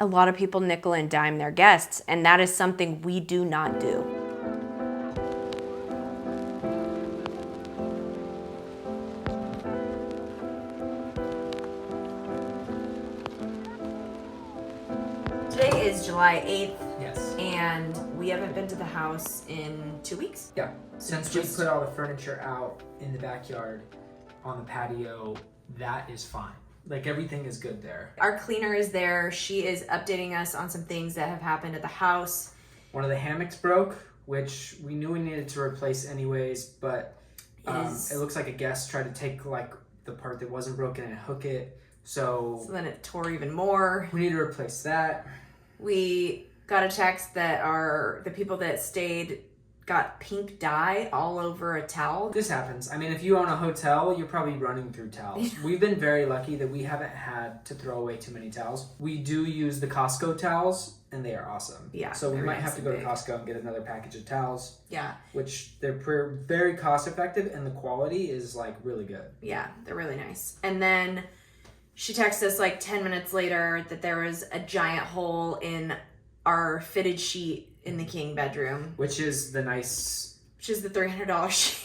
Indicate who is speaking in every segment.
Speaker 1: A lot of people nickel and dime their guests, and that is something we do not do. Today is July 8th.
Speaker 2: Yes.
Speaker 1: And we haven't been to the house in 2 weeks.
Speaker 2: Yeah. Since we put all the furniture out in the backyard on the patio, that is fine. Like everything is good there.
Speaker 1: Our cleaner is there. She is updating us on some things that have happened at the house.
Speaker 2: One of the hammocks broke, which we knew we needed to replace anyways, but it looks like a guest tried to take like the part that wasn't broken and hook it. So
Speaker 1: then it tore even more.
Speaker 2: We need to replace that.
Speaker 1: We got a text that the people that stayed got pink dye all over a towel.
Speaker 2: This happens. I mean, if you own a hotel, you're probably running through towels. We've been very lucky that we haven't had to throw away too many towels. We do use the Costco towels, and they are awesome.
Speaker 1: Yeah.
Speaker 2: So we might have to go to Costco and get another package of towels.
Speaker 1: Yeah.
Speaker 2: Which they're very cost effective, and the quality is like really good.
Speaker 1: Yeah, they're really nice. And then she texted us like 10 minutes later that there was a giant hole in our fitted sheet in the king bedroom.
Speaker 2: Which is the
Speaker 1: $300 sheet.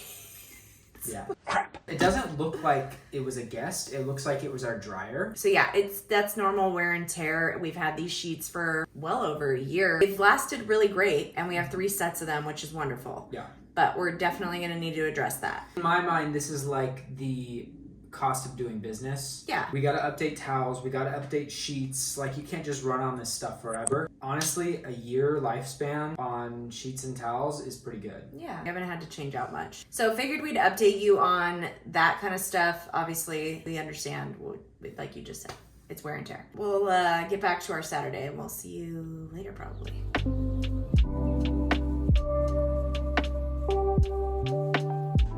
Speaker 2: Yeah. Crap. It doesn't look like it was a guest. It looks like it was our dryer.
Speaker 1: So yeah, that's normal wear and tear. We've had these sheets for well over a year. They've lasted really great, and we have 3 sets of them, which is wonderful.
Speaker 2: Yeah.
Speaker 1: But we're definitely going to need to address that.
Speaker 2: In my mind, this is like the cost of doing business.
Speaker 1: Yeah.
Speaker 2: We got to update towels. We got to update sheets. Like, you can't just run on this stuff forever. Honestly, a year lifespan on sheets and towels is pretty good.
Speaker 1: Yeah. We haven't had to change out much. So figured we'd update you on that kind of stuff. Obviously, we understand, like you just said, it's wear and tear. We'll get back to our Saturday, and we'll see you later probably.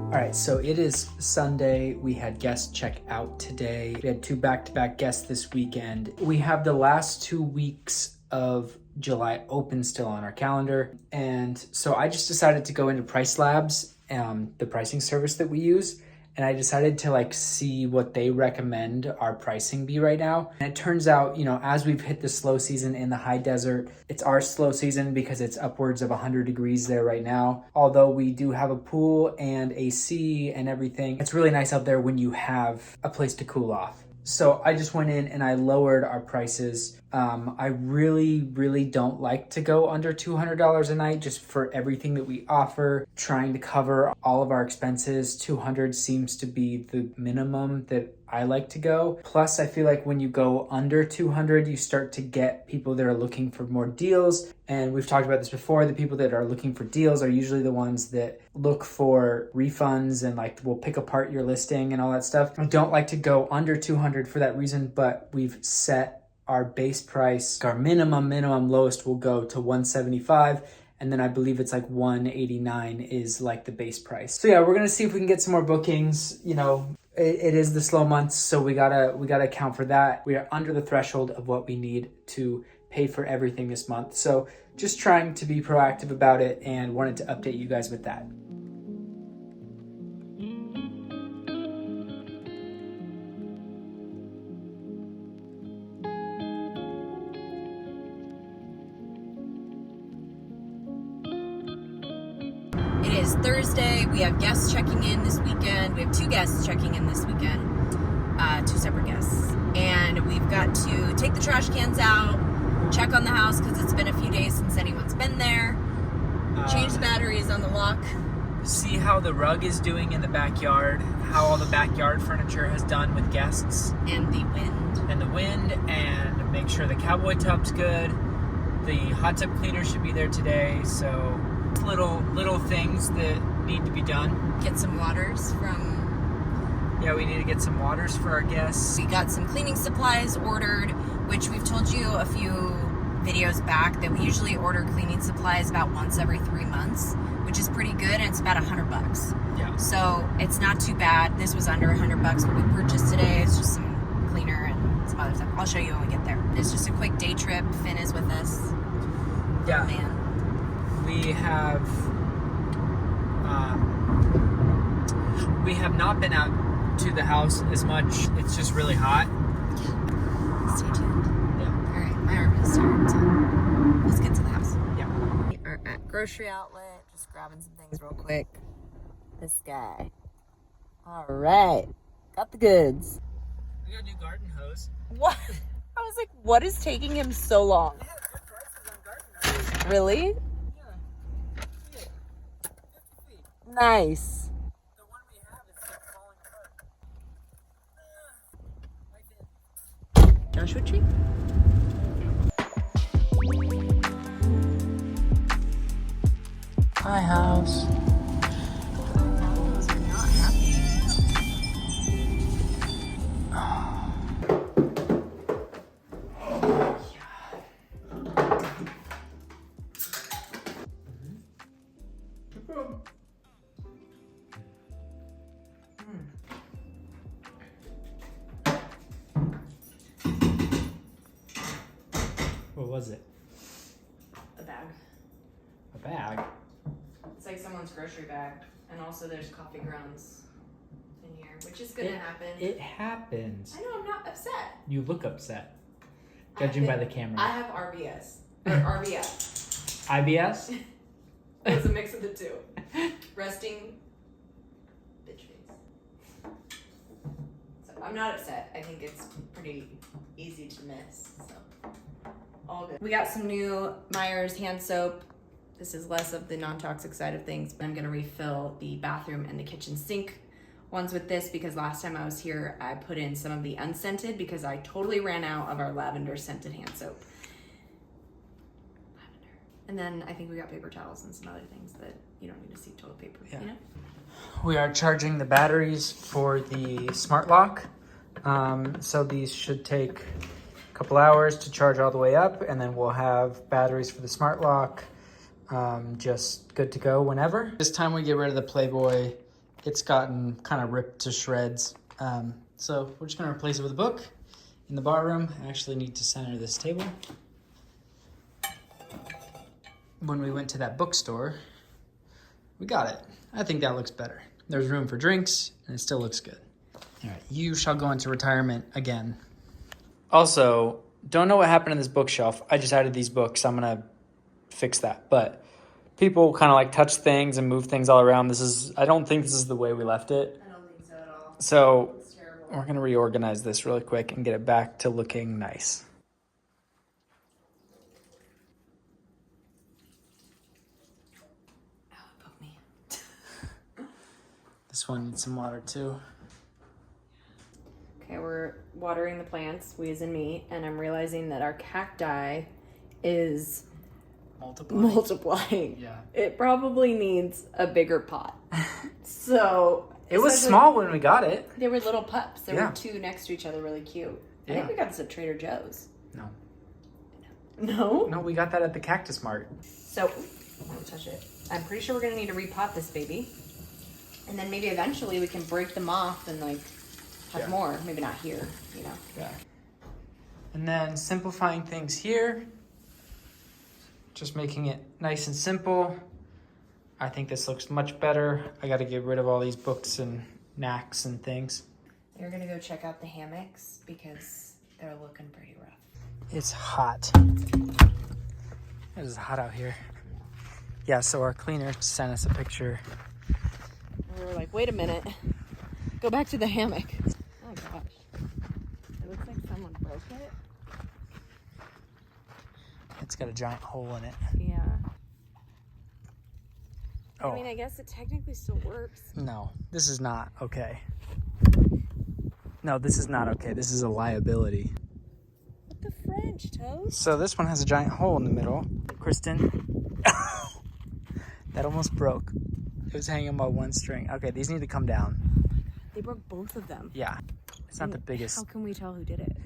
Speaker 2: All right, so it is Sunday. We had guests check out today. We had 2 back-to-back guests this weekend. We have the last 2 weeks of July open still on our calendar. And so I just decided to go into Price Labs, the pricing service that we use. And I decided to see what they recommend our pricing be right now. And it turns out, as we've hit the slow season in the high desert, it's our slow season because it's upwards of 100 degrees there right now. Although we do have a pool and AC and everything, it's really nice out there when you have a place to cool off. So I just went in and I lowered our prices. I really don't like to go under $200 a night just for everything that we offer. Trying to cover all of our expenses, $200 seems to be the minimum that I like to go. Plus, I feel like when you go under $200, you start to get people that are looking for more deals. And we've talked about this before. The people that are looking for deals are usually the ones that look for refunds and will pick apart your listing and all that stuff. I don't like to go under $200 for that reason, but we've set our base price. Our minimum lowest will go to $175. And then I believe it's $189 is the base price. So yeah, we're gonna see if we can get some more bookings. It is the slow months, so we gotta account for that. We are under the threshold of what we need to pay for everything this month. So just trying to be proactive about it and wanted to update you guys with that.
Speaker 1: It is Thursday. We have guests checking in this weekend. We have 2 guests checking in this weekend, 2 separate guests. And we've got to take the trash cans out, check on the house because it's been a few days since anyone's been there, change the batteries on the lock.
Speaker 2: See how the rug is doing in the backyard, how all the backyard furniture has done with guests.
Speaker 1: And the wind.
Speaker 2: And make sure the cowboy tub's good. The hot tub cleaner should be there today, so little things that need to be done.
Speaker 1: Get some waters from...
Speaker 2: Yeah, we need to get some waters for our guests.
Speaker 1: We got some cleaning supplies ordered, which we've told you a few videos back that we usually order cleaning supplies about once every 3 months, which is pretty good, and it's about $100.
Speaker 2: Yeah.
Speaker 1: So it's not too bad. This was under $100 what we purchased today. It's just some cleaner and some other stuff. I'll show you when we get there. It's just a quick day trip. Finn is with us.
Speaker 2: Yeah.
Speaker 1: Oh, man.
Speaker 2: We have not been out to the house as much. It's just really hot.
Speaker 1: Stay tuned.
Speaker 2: Yeah.
Speaker 1: All right, my arm is grocery outlet, just grabbing some things real quick. This guy. All right. Got the goods.
Speaker 2: We got a new garden hose.
Speaker 1: What? I was like, what is taking him so long?
Speaker 2: They have good prices on garden hoses.
Speaker 1: Really?
Speaker 2: Yeah. 50 feet.
Speaker 1: Nice.
Speaker 2: The one we have is like falling apart.
Speaker 1: Joshua tree?
Speaker 2: Hi, house.
Speaker 1: Those are not happy.
Speaker 2: What was it?
Speaker 1: A bag.
Speaker 2: A bag?
Speaker 1: It's like someone's grocery bag. And also there's coffee grounds in here, which is gonna happen.
Speaker 2: It happens.
Speaker 1: I know, I'm not upset.
Speaker 2: You look upset. Judging by the camera.
Speaker 1: I have RBS. Or RBS.
Speaker 2: IBS?
Speaker 1: It's a mix of the two. Resting bitch face. So I'm not upset. I think it's pretty easy to miss. So all good. We got some new Myers hand soap. This is less of the non-toxic side of things, but I'm gonna refill the bathroom and the kitchen sink ones with this because last time I was here, I put in some of the unscented because I totally ran out of our lavender scented hand soap. Lavender. And then I think we got paper towels and some other things that you don't need to see toilet paper,
Speaker 2: Yeah.
Speaker 1: you know?
Speaker 2: We are charging the batteries for the smart lock. So these should take a couple hours to charge all the way up, and then we'll have batteries for the smart lock just good to go whenever. This time we get rid of the Playboy. It's gotten kind of ripped to shreds. So we're just gonna replace it with a book in the bar room. I actually need to center this table. When we went to that bookstore, we got it. I think that looks better. There's room for drinks and it still looks good. All right, you shall go into retirement again. Also, don't know what happened to this bookshelf. I just added these books. I'm gonna fix that. But people kind of like touch things and move things all around. I don't think this is the way we left it.
Speaker 1: I don't think so at all.
Speaker 2: So
Speaker 1: It's terrible.
Speaker 2: we're gonna reorganize this really quick and get it back to looking nice.
Speaker 1: Oh, it poked me.
Speaker 2: This one needs some water too.
Speaker 1: Okay, we're watering the plants, we as in me, and I'm realizing that our cacti is multiplying.
Speaker 2: Yeah.
Speaker 1: It probably needs a bigger pot. So
Speaker 2: It was small when we got it.
Speaker 1: They were little pups. There
Speaker 2: Yeah.
Speaker 1: were two next to each other, really cute. I
Speaker 2: Yeah.
Speaker 1: think we got this at Trader Joe's.
Speaker 2: No.
Speaker 1: No?
Speaker 2: No, we got that at the Cactus Mart.
Speaker 1: So, don't touch it. I'm pretty sure we're gonna need to repot this baby. And then maybe eventually we can break them off and like have
Speaker 2: Yeah.
Speaker 1: more. Maybe not here, you know.
Speaker 2: Yeah. And then simplifying things here. Just making it nice and simple. I think this looks much better. I got to get rid of all these books and knacks and things.
Speaker 1: You're gonna go check out the hammocks because they're looking pretty rough.
Speaker 2: It's hot. It is hot out here. Yeah, so our cleaner sent us a picture.
Speaker 1: And we were like, wait a minute. Go back to the hammock. Oh gosh. It looks like someone broke it.
Speaker 2: It's got a giant hole in it.
Speaker 1: Yeah.
Speaker 2: Oh,
Speaker 1: I mean, I guess it technically still works.
Speaker 2: no, this is not okay. No, this is not okay. This is a liability.
Speaker 1: What the French, Toast?
Speaker 2: So this one has a giant hole in the middle. Kristen, that almost broke. It was hanging by one string. Okay, these need to come down.
Speaker 1: They broke both of them.
Speaker 2: Yeah, it's not the biggest.
Speaker 1: How can we tell who did it?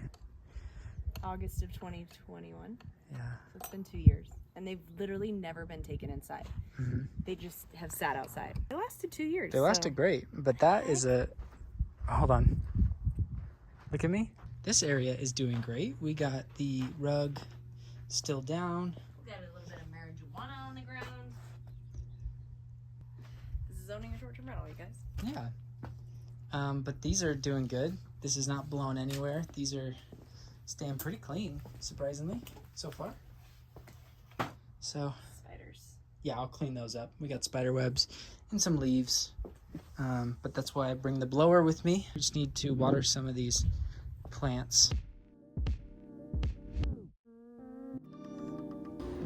Speaker 1: August of 2021.
Speaker 2: Yeah.
Speaker 1: So it's been 2 years. And they've literally never been taken inside.
Speaker 2: Mm-hmm.
Speaker 1: They just have sat outside. They lasted 2 years.
Speaker 2: They lasted great, but that is a... Hold on. Look at me. This area is doing great. We got the rug still down.
Speaker 1: We got a little bit of marijuana on the ground. This is zoning a short-term rental, you guys.
Speaker 2: Yeah. But these are doing good. This is not blown anywhere. These are staying pretty clean, surprisingly, so far. So,
Speaker 1: Spiders.
Speaker 2: yeah, I'll clean those up. We got spider webs and some leaves. But that's why I bring the blower with me. I just need to water some of these plants.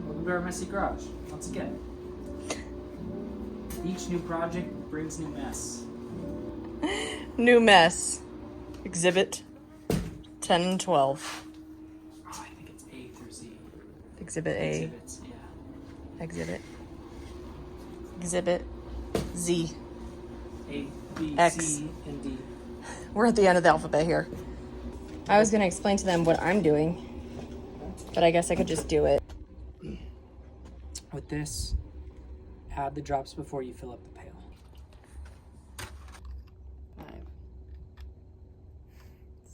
Speaker 2: Welcome to our messy garage, once again. Each new project brings new mess.
Speaker 1: New mess. Exhibit 10 and 12.
Speaker 2: Oh, I think it's A through Z.
Speaker 1: Exhibit A.
Speaker 2: Exhibits, yeah.
Speaker 1: Exhibit Z.
Speaker 2: A, B,
Speaker 1: X.
Speaker 2: C, and D.
Speaker 1: We're at the end of the alphabet here. I was going to explain to them what I'm doing, but I guess I could just do it.
Speaker 2: With this, add the drops before you fill up the pail.
Speaker 1: 5,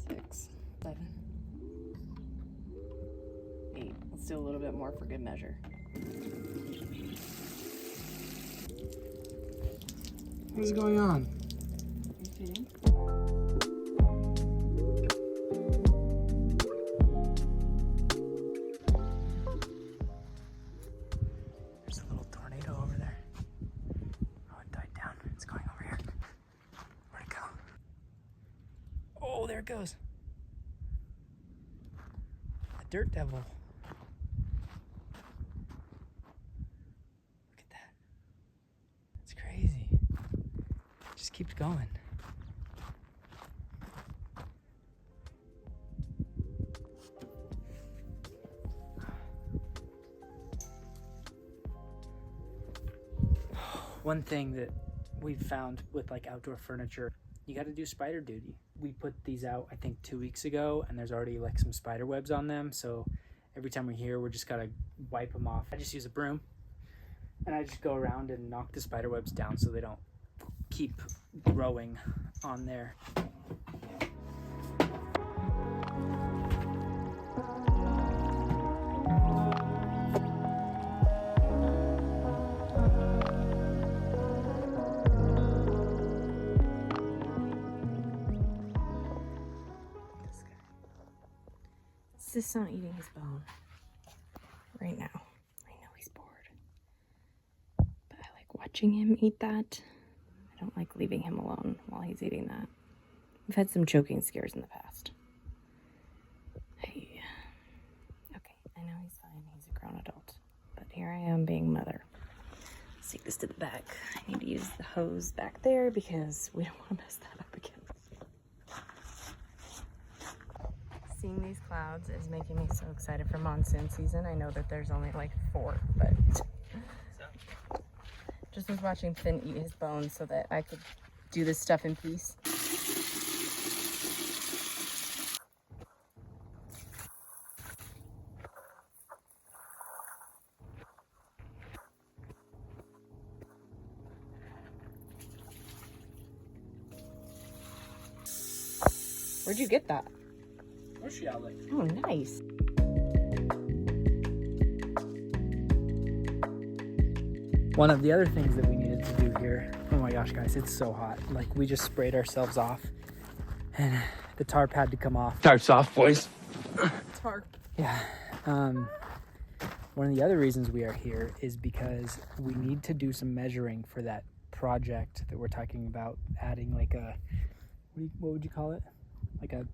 Speaker 1: 6, 7, 8. Let's do a little bit more for good measure.
Speaker 2: What is going on? There's a little tornado over there. Oh, it died down. It's going over here. Where'd it go? Oh, there it goes. A dirt devil. Look at that. That's crazy. It just keeps going. One thing that we've found with like outdoor furniture, you got to do spider duty. We put these out, I think 2 weeks ago, and there's already like some spider webs on them. So every time we're here, we're just got to wipe them off. I just use a broom and I just go around and knock the spider webs down so they don't keep growing on there.
Speaker 1: Sis not eating his bone right now. I know he's bored, but I like watching him eat that. I don't like leaving him alone while he's eating that. We've had some choking scares in the past. Hey, okay, I know he's fine. He's a grown adult, but here I am being mother. Let's take this to the back. I need to use the hose back there because we don't want to mess that up again. Seeing these clouds is making me so excited for monsoon season. I know that there's only like 4, but just was watching Finn eat his bones so that I could do this stuff in peace. Where'd you get that?
Speaker 2: Grocery outlet.
Speaker 1: Oh, nice.
Speaker 2: One of the other things that we needed to do here, oh my gosh guys, it's so hot. Like we just sprayed ourselves off and the tarp had to come off.
Speaker 3: Tarp's off, boys.
Speaker 1: Tarp.
Speaker 2: Yeah. One of the other reasons we are here is because we need to do some measuring for that project that we're talking about, adding like a, what would you call it? Like a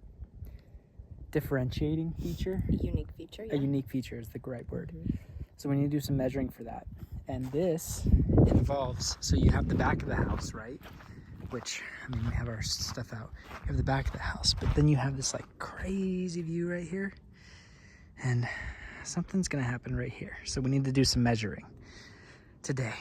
Speaker 2: differentiating feature?
Speaker 1: A unique feature, yeah.
Speaker 2: A unique feature is the right word. So we need to do some measuring for that. And this involves, so you have the back of the house, right? Which, I mean, we have our stuff out. You have the back of the house, but then you have this like crazy view right here. And something's gonna happen right here. So we need to do some measuring today.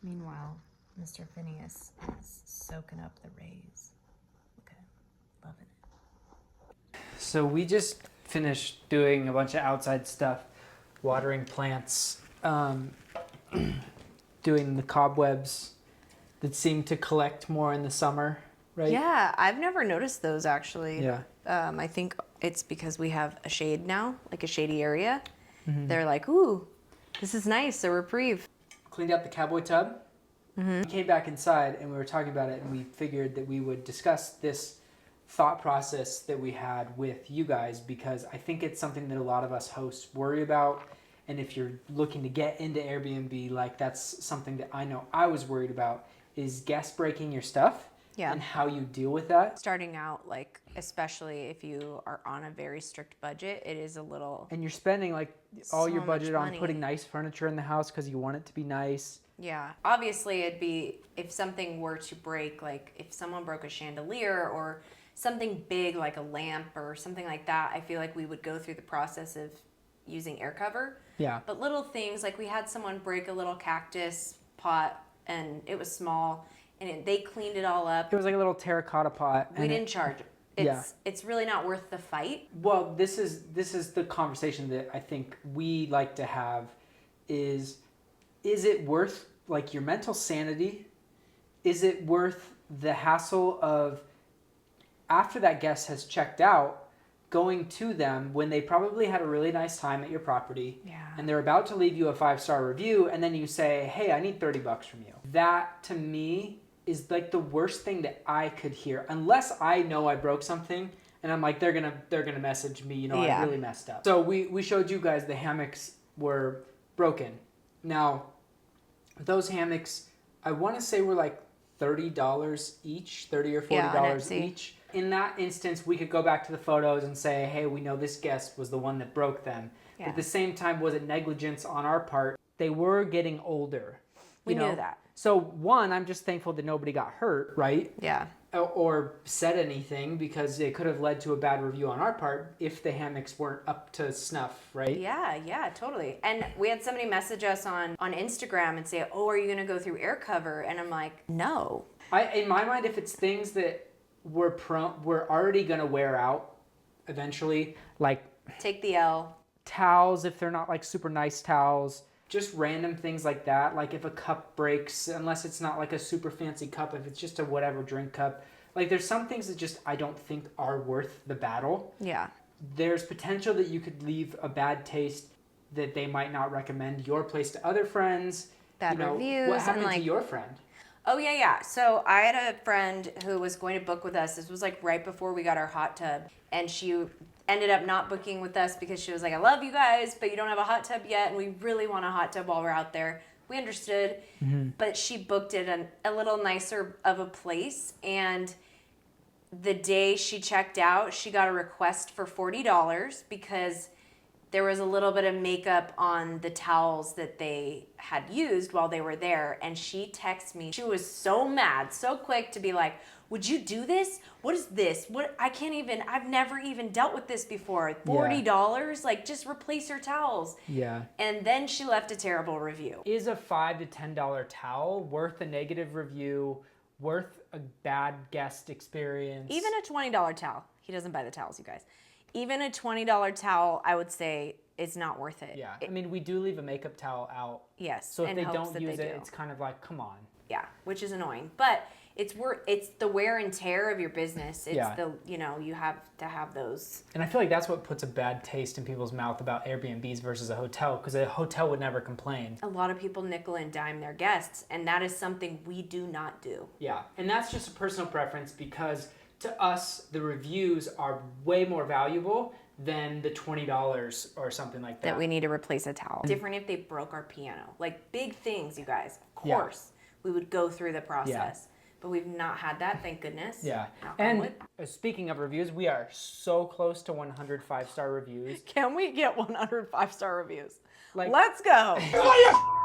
Speaker 1: Meanwhile, Mr. Phineas is soaking up the rays. Look at him, loving it.
Speaker 2: So we just finished doing a bunch of outside stuff, watering plants, doing the cobwebs that seem to collect more in the summer, right?
Speaker 1: Yeah, I've never noticed those actually.
Speaker 2: Yeah.
Speaker 1: I think it's because we have a shade now, like a shady area. They're like, ooh, this is nice, a reprieve.
Speaker 2: Cleaned out the cowboy tub. We came back inside and we were talking about it, and we figured that we would discuss this thought process that we had with you guys, because I think it's something that a lot of us hosts worry about. And if you're looking to get into Airbnb, like that's something that I know I was worried about, is guests breaking your stuff.
Speaker 1: Yeah.
Speaker 2: And how you deal with that.
Speaker 1: Starting out, like, especially if you are on a very strict budget, it is a little...
Speaker 2: And you're spending like all
Speaker 1: So
Speaker 2: your budget
Speaker 1: much
Speaker 2: on
Speaker 1: money.
Speaker 2: putting nice furniture in the house because you want it to be nice.
Speaker 1: Yeah. Obviously, it'd be, if something were to break, like if someone broke a chandelier or something big like a lamp or something like that, I feel like we would go through the process of using AirCover.
Speaker 2: Yeah.
Speaker 1: But little things, like we had someone break a little cactus pot and it was small, and they cleaned it all up.
Speaker 2: It was like a little terracotta pot.
Speaker 1: We didn't charge it. It's really not worth the fight.
Speaker 2: Well, this is the conversation that I think we like to have is it worth like your mental sanity? Is it worth the hassle of, after that guest has checked out, going to them when they probably had a really nice time at your property, and they're about to leave you a 5-star review, and then you say, hey, I need $30 from you. That to me is like the worst thing that I could hear, unless I know I broke something and I'm like, they're gonna message me, you know, I really messed up. So we showed you guys the hammocks were broken. Now those hammocks, I want to say were like $30 each, $30 or $40 each. In that instance, we could go back to the photos and say, hey, we know this guest was the one that broke them. But at the same time, was it negligence on our part? They were getting older.
Speaker 1: We knew that.
Speaker 2: So one, I'm just thankful that nobody got hurt, right?
Speaker 1: Yeah.
Speaker 2: Or said anything, because it could have led to a bad review on our part if the hammocks weren't up to snuff, right?
Speaker 1: Yeah, totally. And we had somebody message us on Instagram and say, oh, are you going to go through AirCover? And I'm like, no.
Speaker 2: In my mind, if it's things that we're already going to wear out eventually, like
Speaker 1: take the L.
Speaker 2: Towels, if they're not like super nice towels, just random things like that. Like if a cup breaks, unless it's not like a super fancy cup, if it's just a whatever drink cup, like there's some things that just I don't think are worth the battle.
Speaker 1: Yeah.
Speaker 2: There's potential that you could leave a bad taste, that they might not recommend your place to other friends.
Speaker 1: Bad reviews.
Speaker 2: What happened to your friend?
Speaker 1: Oh, yeah. So I had a friend who was going to book with us. This was like right before we got our hot tub. And she ended up not booking with us because she was like, I love you guys, but you don't have a hot tub yet. And we really want a hot tub while we're out there. We understood. Mm-hmm. But she booked it a little nicer of a place. And the day she checked out, she got a request for $40 because there was a little bit of makeup on the towels that they had used while they were there. And she texted me. She was so mad, so quick to be like, would you do this? What is this? I've never even dealt with this before. $40? Like, just replace your towels. Yeah. And then she left a terrible review.
Speaker 2: Is a $5 to $10 towel worth a negative review, worth a bad guest experience?
Speaker 1: Even a $20 towel. He doesn't buy the towels, you guys. Even a $20 towel, I would say, is not worth it.
Speaker 2: Yeah, I mean, we do leave a makeup towel out.
Speaker 1: Yes.
Speaker 2: So if they don't use it, it's kind of like, come on.
Speaker 1: Yeah, which is annoying. But it's the wear and tear of your business. It's you have to have those.
Speaker 2: And I feel like that's what puts a bad taste in people's mouth about Airbnbs versus a hotel, because a hotel would never complain.
Speaker 1: A lot of people nickel and dime their guests, and that is something we do not do.
Speaker 2: Yeah, and that's just a personal preference, because to us, the reviews are way more valuable than the $20 or something like that.
Speaker 1: That we need to replace a towel. Different if they broke our piano. Like big things, you guys. Of course, we would go through the process. Yeah. But we've not had that, thank goodness.
Speaker 2: Yeah. And speaking of reviews, we are so close to 100 5-star reviews.
Speaker 1: Can we get 100 5-star reviews? Like, let's go.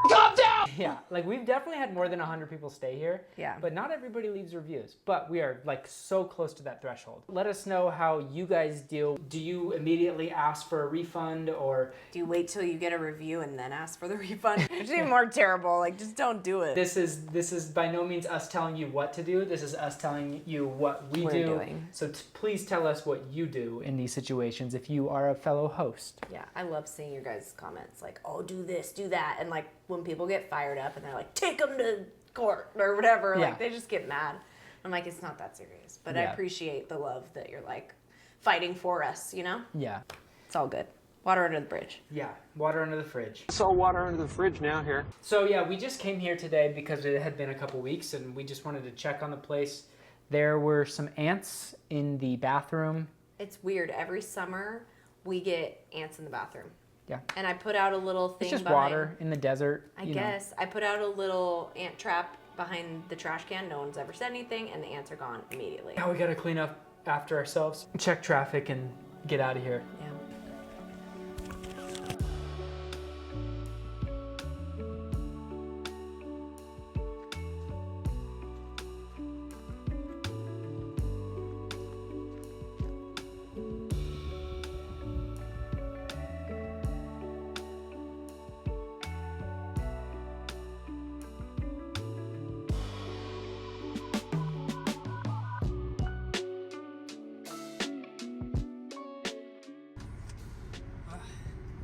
Speaker 2: Calm down! Yeah, like we've definitely had more than 100 people stay here.
Speaker 1: Yeah.
Speaker 2: But not everybody leaves reviews. But we are like so close to that threshold. Let us know how you guys deal. Do you immediately ask for a refund, or
Speaker 1: do you wait till you get a review and then ask for the refund? It's even more terrible. Like, just don't do it.
Speaker 2: This is by no means us telling you what to do. This is us telling you what we're doing. So please tell us what you do in these situations if you are a fellow host.
Speaker 1: Yeah, I love seeing your guys' comments like, oh, do this, do that. And like when people get fired up and they're like, take them to court or whatever, like they just get mad. I'm like, it's not that serious. But I appreciate the love that you're like fighting for us, you know?
Speaker 2: Yeah.
Speaker 1: It's all good. Water under the bridge.
Speaker 2: Yeah, water under the fridge.
Speaker 3: It's all water under the fridge now here.
Speaker 2: So yeah, we just came here today because it had been a couple weeks and we just wanted to check on the place. There were some ants in the bathroom.
Speaker 1: It's weird. Every summer we get ants in the bathroom.
Speaker 2: Yeah.
Speaker 1: And I put out a little thing.
Speaker 2: It's just
Speaker 1: behind,
Speaker 2: water in the desert.
Speaker 1: I guess. I put out a little ant trap behind the trash can. No one's ever said anything, and the ants are gone immediately.
Speaker 2: Now we gotta clean up after ourselves, check traffic, and get out of here.
Speaker 1: Yeah.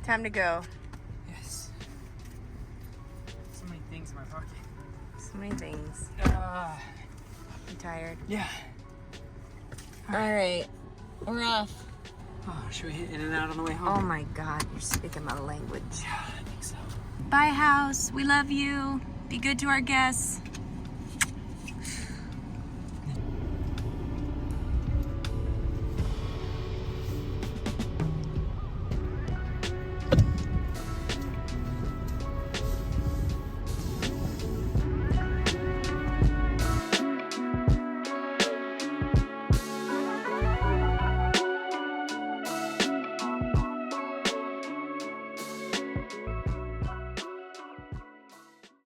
Speaker 1: Time to go.
Speaker 2: Yes. So many things in my pocket.
Speaker 1: So many things.
Speaker 2: Uh,
Speaker 1: I'm tired.
Speaker 2: yeah.
Speaker 1: All right. We're off.
Speaker 2: Oh, should we hit In and Out on the way home?
Speaker 1: Oh my God, you're speaking my language.
Speaker 2: Yeah, I think so.
Speaker 1: Bye, house. We love you. Be good to our guests.